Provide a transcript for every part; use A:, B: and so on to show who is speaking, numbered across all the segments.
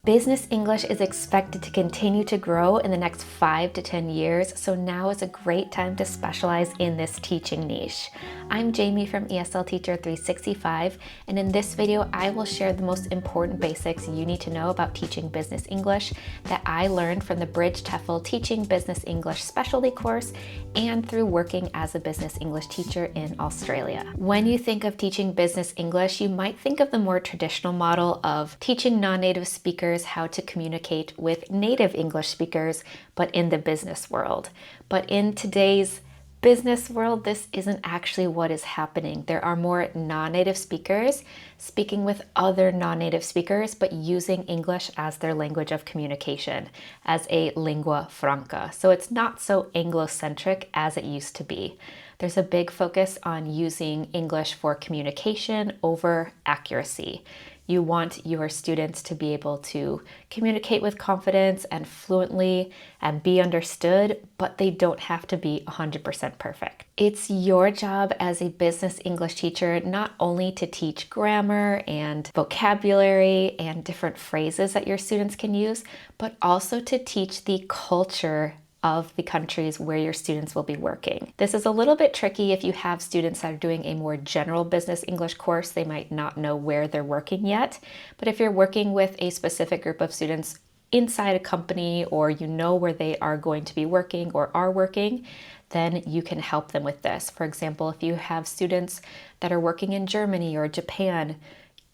A: Business English is expected to continue to grow in the next 5 to 10 years, so now is a great time to specialize in this teaching niche. I'm Jamie from ESL Teacher 365, and in this video, I will share the most important basics you need to know about teaching business English that I learned from the Bridge TEFL Teaching Business English Specialty course and through working as a business English teacher in Australia. When you think of teaching business English, you might think of the more traditional model of teaching non-native speakers how to communicate with native English speakers, but in the business world. But in today's business world, this isn't actually what is happening. There are more non-native speakers speaking with other non-native speakers, but using English as their language of communication, as a lingua franca. So it's not so Anglo-centric as it used to be. There's a big focus on using English for communication over accuracy. You want your students to be able to communicate with confidence and fluently and be understood, but they don't have to be 100% perfect. It's your job as a business English teacher not only to teach grammar and vocabulary and different phrases that your students can use, but also to teach the culture of the countries where your students will be working. This is a little bit tricky if you have students that are doing a more general business English course. They might not know where they're working yet, but if you're working with a specific group of students inside a company, or you know where they are going to be working or are working, then you can help them with this. For example, if you have students that are working in Germany or Japan,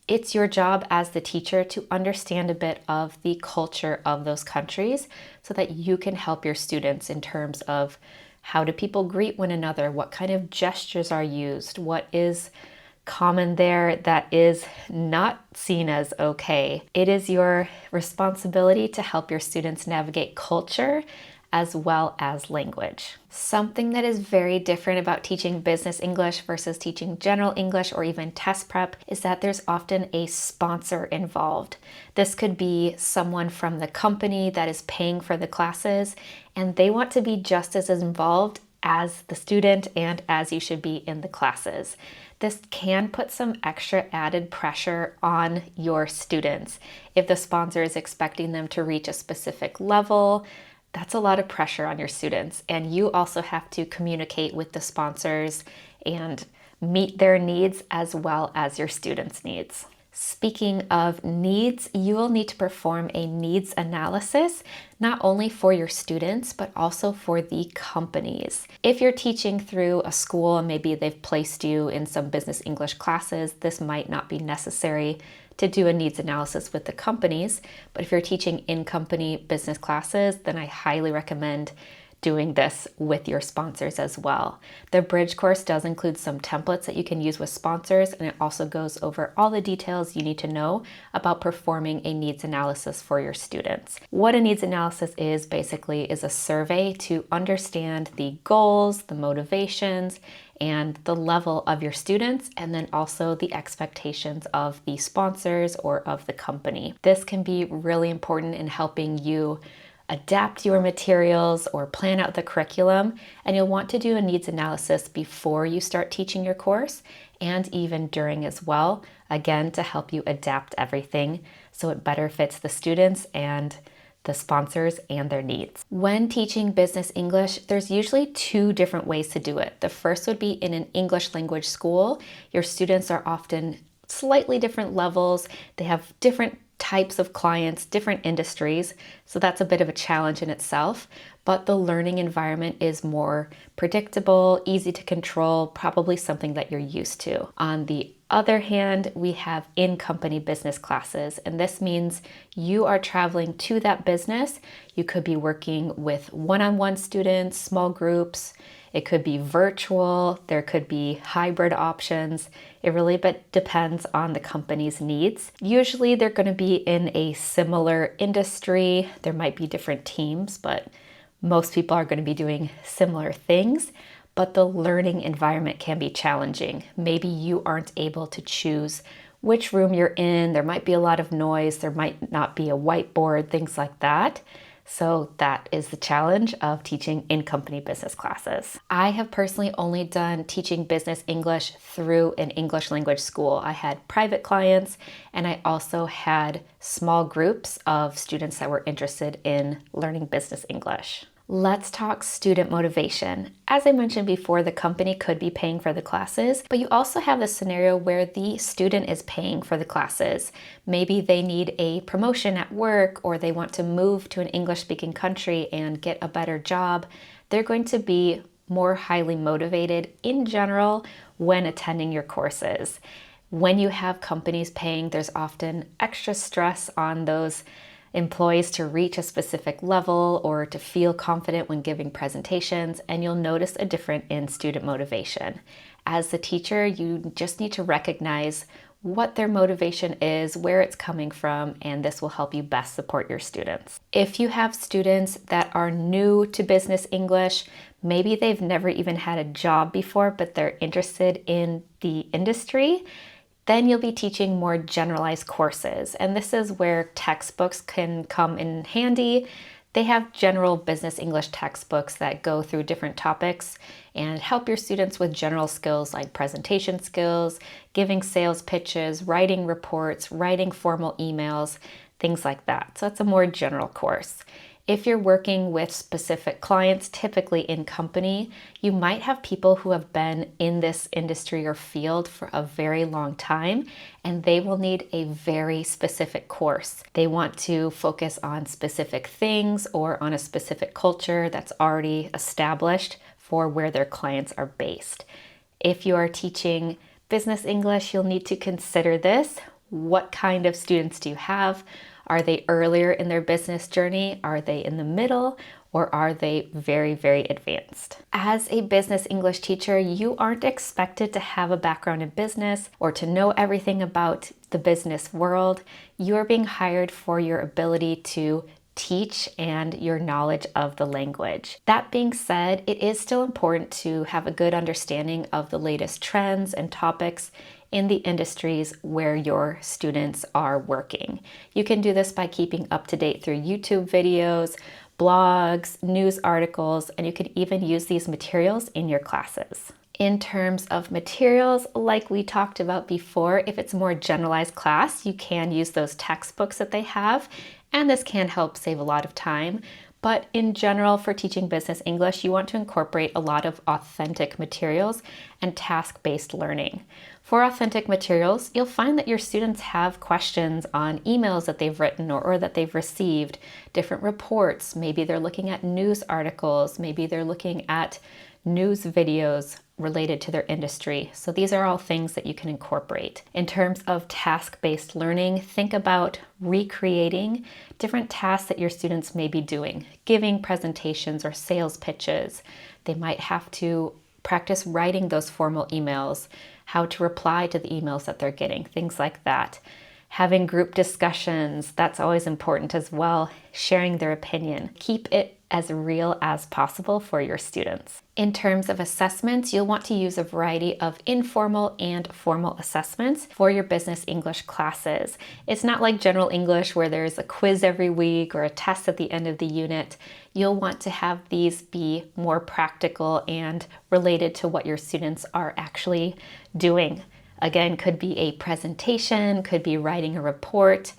A: it's your job as the teacher to understand a bit of the culture of those countries so that you can help your students in terms of how do people greet one another, what kind of gestures are used, what is common there that is not seen as okay. It is your responsibility to help your students navigate culture as well as language. Something that is very different about teaching business English versus teaching general English or even test prep is that there's often a sponsor involved. This could be someone from the company that is paying for the classes, and they want to be just as involved as the student and as you should be in the classes. This can put some extra added pressure on your students. If the sponsor is expecting them to reach a specific level, that's a lot of pressure on your students, and you also have to communicate with the sponsors and meet their needs as well as your students' needs. Speaking of needs, you will need to perform a needs analysis, not only for your students, but also for the companies. If you're teaching through a school and maybe they've placed you in some business English classes, this might not be necessary to do a needs analysis with the companies. But if you're teaching in-company business classes, then I highly recommend doing this with your sponsors as well. The Bridge course does include some templates that you can use with sponsors, and it also goes over all the details you need to know about performing a needs analysis for your students. What a needs analysis is basically is a survey to understand the goals, the motivations, and the level of your students, and then also the expectations of the sponsors or of the company. This can be really important in helping you adapt your materials or plan out the curriculum, and you'll want to do a needs analysis before you start teaching your course and even during as well, again, to help you adapt everything so it better fits the students and the sponsors and their needs. When teaching business English, there's usually two different ways to do it. The first would be in an English language school. Your students are often slightly different levels. They have different types of clients, different industries, so that's a bit of a challenge in itself, but the learning environment is more predictable, easy to control, probably something that you're used to. On the other hand, we have in-company business classes, and this means you are traveling to that business. You could be working with one-on-one students, small groups. It could be virtual, there could be hybrid options. It really depends on the company's needs. Usually they're going to be in a similar industry. There might be different teams, but most people are going to be doing similar things. But the learning environment can be challenging. Maybe you aren't able to choose which room you're in. There might be a lot of noise. There might not be a whiteboard, things like that. So that is the challenge of teaching in-company business classes. I have personally only done teaching business English through an English language school. I had private clients, and I also had small groups of students that were interested in learning business English. Let's talk student motivation. As I mentioned before, the company could be paying for the classes, but you also have the scenario where the student is paying for the classes. Maybe they need a promotion at work, or they want to move to an English-speaking country and get a better job. They're going to be more highly motivated in general when attending your courses. When you have companies paying, there's often extra stress on those employees to reach a specific level or to feel confident when giving presentations, and you'll notice a difference in student motivation. As the teacher, you just need to recognize what their motivation is, where it's coming from, and this will help you best support your students. If you have students that are new to business English, maybe they've never even had a job before, but they're interested in the industry, then you'll be teaching more generalized courses. And this is where textbooks can come in handy. They have general business English textbooks that go through different topics and help your students with general skills like presentation skills, giving sales pitches, writing reports, writing formal emails, things like that. So it's a more general course. If you're working with specific clients, typically in company, you might have people who have been in this industry or field for a very long time, and they will need a very specific course. They want to focus on specific things or on a specific culture that's already established for where their clients are based. If you are teaching business English, you'll need to consider this. What kind of students do you have? Are they earlier in their business journey? Are they in the middle? Or are they very, very advanced? As a business English teacher, you aren't expected to have a background in business or to know everything about the business world. You are being hired for your ability to teach and your knowledge of the language. That being said, it is still important to have a good understanding of the latest trends and topics in the industries where your students are working. You can do this by keeping up to date through YouTube videos, blogs, news articles, and you can even use these materials in your classes. In terms of materials, like we talked about before, if it's a more generalized class, you can use those textbooks that they have, and this can help save a lot of time. But in general, for teaching business English, you want to incorporate a lot of authentic materials and task-based learning. For authentic materials, you'll find that your students have questions on emails that they've written or that they've received, different reports. Maybe they're looking at news articles, maybe they're looking at news videos related to their industry. So these are all things that you can incorporate. In terms of task-based learning, think about recreating different tasks that your students may be doing, giving presentations or sales pitches. They might have to practice writing those formal emails, how to reply to the emails that they're getting, things like that. Having group discussions, that's always important as well. Sharing their opinion. Keep it as real as possible for your students. In terms of assessments, you'll want to use a variety of informal and formal assessments for your business English classes. It's not like general English where there's a quiz every week or a test at the end of the unit. You'll want to have these be more practical and related to what your students are actually doing. Again, could be a presentation, could be writing a report,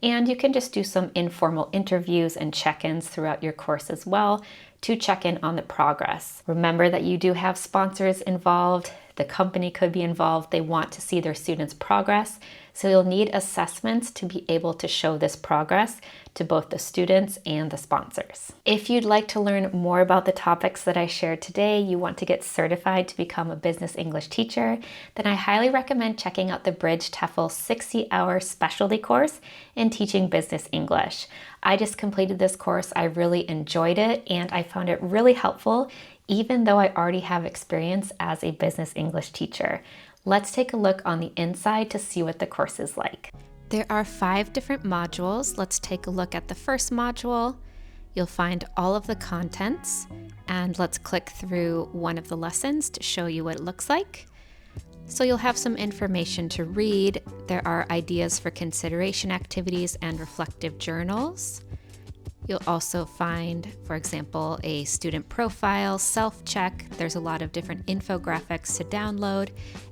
A: and you can just do some informal interviews and check-ins throughout your course as well to check in on the progress. Remember that you do have sponsors involved. The company could be involved. They want to see their students' progress. So you'll need assessments to be able to show this progress to both the students and the sponsors. If you'd like to learn more about the topics that I shared today, you want to get certified to become a business English teacher, then I highly recommend checking out the Bridge TEFL 60-hour specialty course in teaching business English. I just completed this course. I really enjoyed it, and I found it really helpful, even though I already have experience as a business English teacher. Let's take a look on the inside to see what the course is like. There are 5 different modules. Let's take a look at the first module. You'll find all of the contents, and let's click through one of the lessons to show you what it looks like. So you'll have some information to read. There are ideas for consideration activities and reflective journals. You'll also find, for example, a student profile, self-check. There's a lot of different infographics to download,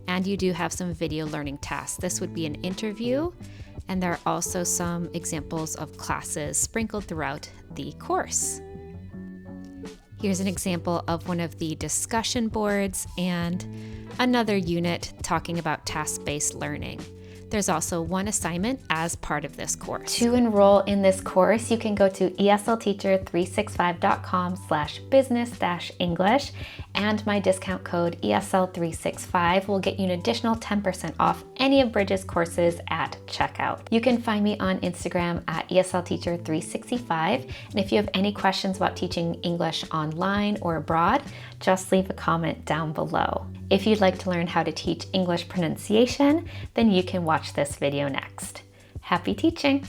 A: and you do have some video learning tasks. This would be an interview, and there are also some examples of classes sprinkled throughout the course. Here's an example of one of the discussion boards and another unit talking about task-based learning. There's also one assignment as part of this course. To enroll in this course, you can go to eslteacher365.com/business-english, and my discount code ESL365 will get you an additional 10% off any of Bridges' courses at checkout. You can find me on Instagram at ESLteacher365, and if you have any questions about teaching English online or abroad, just leave a comment down below. If you'd like to learn how to teach English pronunciation, then you can watch this video next. Happy teaching!